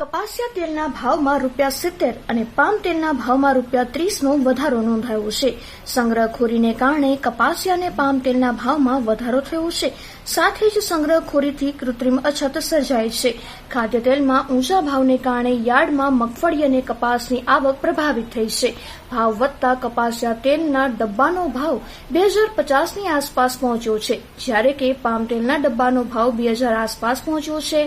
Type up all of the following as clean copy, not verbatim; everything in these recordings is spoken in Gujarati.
કપાસિયા તેલના ભાવમાં ₹70 અને પામ તેલના ભાવમાં ₹30નો વધારો નોંધાયો છે. સંગ્રહખોરીને કારણે કપાસિયા અને પામ તેલના ભાવમાં વધારો થયો છે. સાથે જ સંગ્રહખોરીથી કૃત્રિમ અછત સર્જાઈ છે. ખાદ્ય તેલમાં ઊંચા ભાવને કારણે યાર્ડમાં મગફળી અને કપાસની આવક પ્રભાવિત થઈ છે. ભાવ વધતા કપાસિયા તેલના ડબ્બાનો ભાવ 2050ની આસપાસ પહોંચ્યો છે, જ્યારે કે પામ તેલના ડબ્બાનો ભાવ 2000 આસપાસ પહોંચ્યો છે.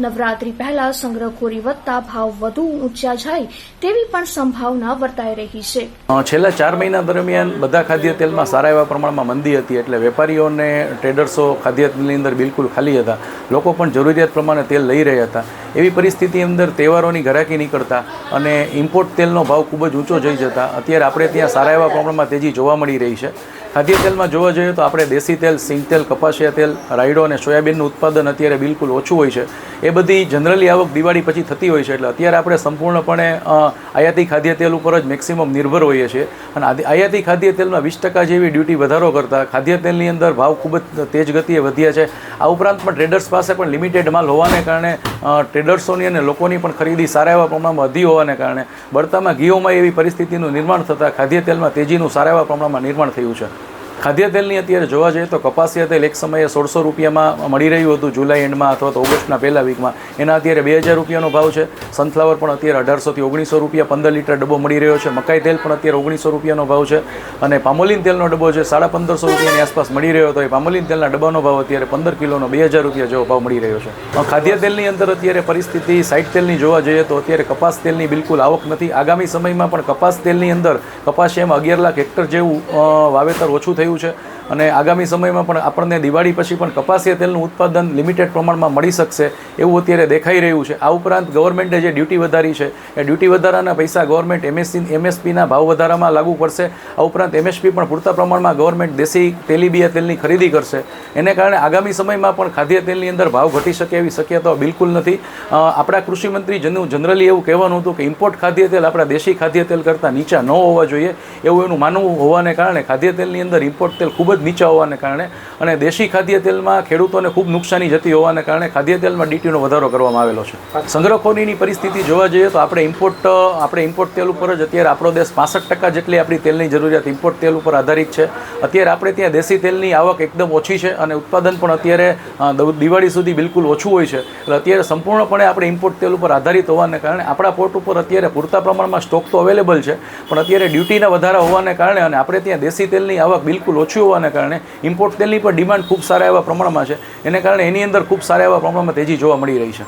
નવરાત્રી પહેલા સંગ્રહખોરી વધતા ભાવ વધુ ઊંચા જાય તેવી પણ સંભાવના વર્તાઈ રહી છે. છેલ્લા 4 મહિના દરમિયાન બધા ખાદ્ય તેલમાં સારા એવા પ્રમાણમાં મંદી હતી, એટલે વેપારીઓ અને ટ્રેડર્સો ખાદ્ય તેલની અંદર બિલકુલ ખાલી હતા. લોકો પણ જરૂરિયાત પ્રમાણે તેલ લઈ રહ્યા હતા. એવી પરિસ્થિતિ અંદર તહેવારોની ઘરાકી નીકળતા અને ઇમ્પોર્ટ તેલનો ભાવ ખૂબ જ ઊંચો જઈ જતા અત્યારે આપણે ત્યાં સારા એવા પ્રમાણમાં તેજી જોવા મળી રહી છે. ખાદ્ય તેલમાં જોવા જઈએ તો આપણે દેશી તેલ, સિંગ તેલ, કપાસિયા તેલ, રાયડો અને સોયાબીનનું ઉત્પાદન અત્યારે બિલકુલ ઓછું હોય છે. એ બધી જનરલી આવક દિવાળી પછી થતી હોય છે, એટલે અત્યારે આપણે સંપૂર્ણપણે આયાતી ખાદ્ય તેલ ઉપર જ મેક્સિમમ નિર્ભર હોઈએ છીએ. અને આયાતી ખાદ્ય તેલમાં 20% જેવી ડ્યુટી વધારો કરતા ખાદ્ય તેલની અંદર ભાવ ખૂબ જ તેજ ગતિએ વધ્યા છે. આ ઉપરાંત પણ ટ્રેડર્સ પાસે પણ લિમિટેડ માલ હોવાને કારણે ટ્રેડર્સોની અને લોકોની પણ ખરીદી સારા એવા પ્રમાણમાં વધી હોવાને કારણે બળતામાં ઘીઓમાં એવી પરિસ્થિતિનું નિર્માણ થતાં ખાદ્ય તેલમાં તેજીનું સારા એવા પ્રમાણમાં નિર્માણ થયું છે. ખાદ્ય તેલની અત્યારે જોવા જઈએ તો કપાસિયા તેલ એક સમયે 1600 રૂપિયામાં મળી રહ્યું હતું જુલાઈ એન્ડમાં અથવા તો ઓગસ્ટના પહેલા વીકમાં. એના અત્યારે 2000 રૂપિયાનો ભાવ છે. સનફ્લાવર પણ અત્યારે 1800 થી 1900 રૂપિયા 15 લીટર ડબ્બો મળી રહ્યો છે. મકાઈ તેલ પણ અત્યારે 1900 રૂપિયાનો ભાવ છે. અને પામોલીન તેલનો ડબ્બો છે 1550 રૂપિયાની આસપાસ મળી રહ્યો હતો. એ પામોલીન તેલના ડબ્બાનો ભાવ અત્યારે 15 કિલોનો 2000 રૂપિયા જેવો ભાવ મળી રહ્યો છે. ખાદ્ય તેલની અંદર અત્યારે પરિસ્થિતિ સાઇડ તેલની જોવા જઈએ તો અત્યારે કપાસ તેલની બિલકુલ આવક નથી. આગામી સમયમાં પણ કપાસ તેલની અંદર કપાસિયામાં 11 લાખ હેક્ટર જેવું વાવેતર ઓછું થયું છે. અને આગામી સમયમાં પણ આપણને દિવાળી પછી પણ કપાસિયા તેલનું ઉત્પાદન લિમિટેડ પ્રમાણમાં મળી શકશે એવું અત્યારે દેખાઈ રહ્યું છે. આ ઉપરાંત ગવર્મેન્ટે જે ડ્યુટી વધારી છે એ ડ્યુટી વધારાના પૈસા ગવર્મેન્ટ એમએસપીના ભાવ વધારામાં લાગુ કરશે. આ ઉપરાંત એમએસપી પણ પૂરતા પ્રમાણમાં ગવર્મેન્ટ દેશી તેલીબિયા તેલની ખરીદી કરશે. એને કારણે આગામી સમયમાં પણ ખાદ્ય તેલની અંદર ભાવ ઘટી શકે એવી શક્યતાઓ બિલકુલ નથી. આપણા કૃષિમંત્રી જનરલી એવું કહેવાનું હતું કે ઇમ્પોર્ટ ખાદ્ય તેલ આપણા દેશી ખાદ્ય તેલ કરતાં નીચા ન હોવા જોઈએ એવું એનું માનવું હોવાને કારણે ખાદ્ય તેલની અંદર ઇમ્પોર્ટ તેલ ખૂબ જ નીચા હોવાને કારણે અને દેશી ખાદ્ય તેલમાં ખેડૂતોને ખૂબ નુકસાની જતી હોવાને કારણે ખાદ્ય તેલમાં ડ્યુટીનો વધારો કરવામાં આવેલો છે. સંગ્રહખોરીની પરિસ્થિતિ જોવા જઈએ તો આપણે ઇમ્પોર્ટ તેલ ઉપર જ અત્યારે આપણો દેશ 65% જેટલી આપણી તેલની જરૂરિયાત ઇમ્પોર્ટ તેલ ઉપર આધારિત છે. અત્યારે આપણે ત્યાં દેશી તેલની આવક એકદમ ઓછી છે અને ઉત્પાદન પણ અત્યારે દિવાળી સુધી બિલકુલ ઓછું હોય છે. એટલે અત્યારે સંપૂર્ણપણે આપણે ઇમ્પોર્ટ તેલ ઉપર આધારિત હોવાને કારણે આપણા પોર્ટ ઉપર અત્યારે પૂરતા પ્રમાણમાં સ્ટોક તો અવેલેબલ છે, પણ અત્યારે ડ્યુટીના વધારા હોવાને કારણે અને આપણે ત્યાં દેશી તેલની આવક બિલકુલ ઓછી હોવાને કારણે ઇમ્પોર્ટ તેલની પણ ડિમાન્ડ ખૂબ સારા એવા પ્રમાણમાં છે. એને કારણે એની અંદર ખૂબ સારા એવા પ્રમાણમાં તેજી જોવા મળી રહી છે.